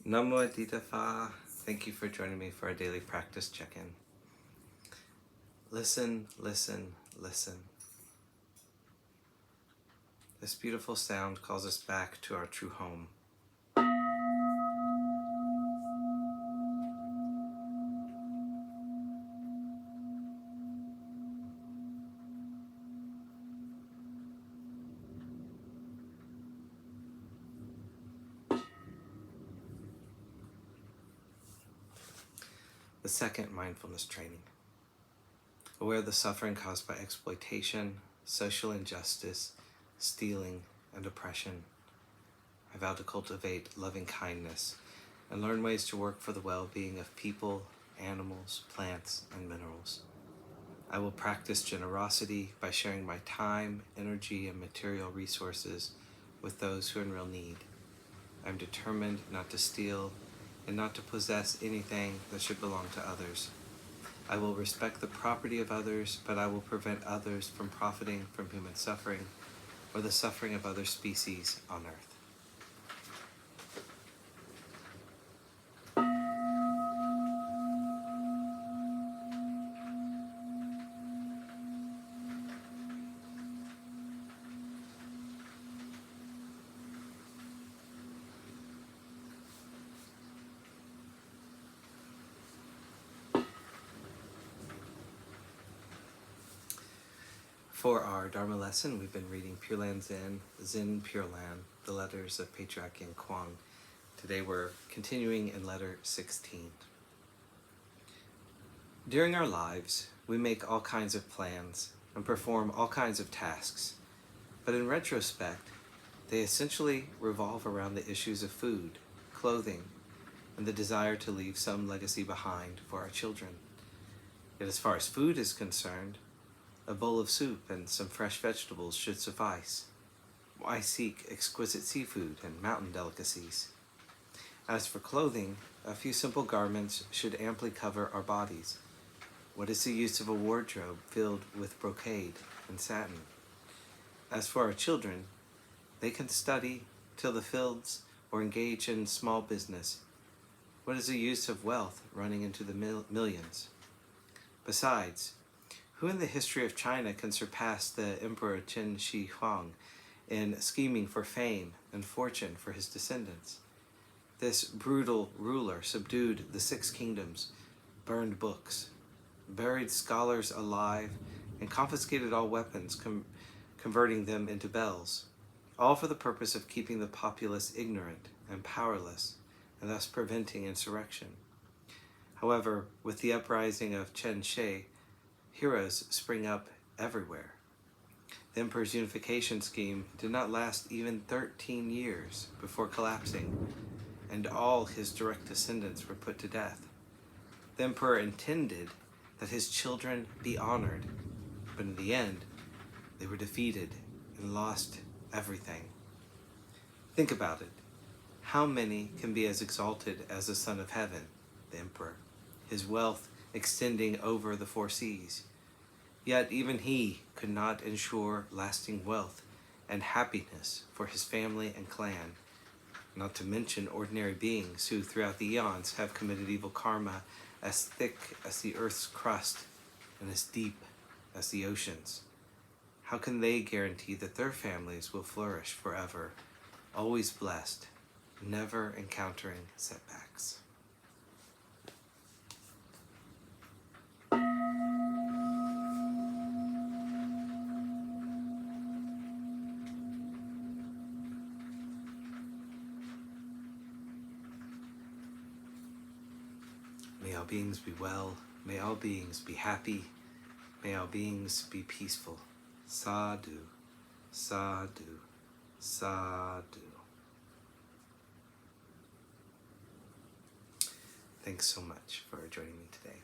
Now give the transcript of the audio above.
Namo Amitabha. Thank you for joining me for our daily practice check-in. Listen, listen, listen. This beautiful sound calls us back to our true home. The second mindfulness training. Aware of the suffering caused by exploitation, social injustice, stealing, and oppression, I vow to cultivate loving kindness and learn ways to work for the well-being of people, animals, plants, and minerals. I will practice generosity by sharing my time, energy, and material resources with those who are in real need. I am determined not to steal and not to possess anything that should belong to others. I will respect the property of others, but I will prevent others from profiting from human suffering or the suffering of other species on earth. For our Dharma lesson, we've been reading Pure-Land Zen Pure-Land, the letters of Patriarch Yin Kuang. Today we're continuing in letter 16. During our lives, we make all kinds of plans and perform all kinds of tasks, but in retrospect, they essentially revolve around the issues of food, clothing, and the desire to leave some legacy behind for our children. Yet as far as food is concerned, a bowl of soup and some fresh vegetables should suffice. Why seek exquisite seafood and mountain delicacies? As for clothing, a few simple garments should amply cover our bodies. What is the use of a wardrobe filled with brocade and satin? As for our children, they can study, till the fields, or engage in small business. What is the use of wealth running into the millions? Besides, who in the history of China can surpass the Emperor Qin Shi Huang in scheming for fame and fortune for his descendants? This brutal ruler subdued the 6 kingdoms, burned books, buried scholars alive, and confiscated all weapons, converting them into bells, all for the purpose of keeping the populace ignorant and powerless, and thus preventing insurrection. However, with the uprising of Chen Shi, heroes spring up everywhere. The emperor's unification scheme did not last even 13 years before collapsing, and all his direct descendants were put to death. The emperor intended that his children be honored, but in the end, they were defeated and lost everything. Think about it. How many can be as exalted as the Son of Heaven, the emperor, his wealth extending over the 4 seas? Yet even he could not ensure lasting wealth and happiness for his family and clan, not to mention ordinary beings who throughout the eons have committed evil karma as thick as the earth's crust and as deep as the oceans. How can they guarantee that their families will flourish forever, always blessed, never encountering setbacks? May all beings be well, may all beings be happy, may all beings be peaceful. Sadhu, sadhu, sadhu. Thanks so much for joining me today.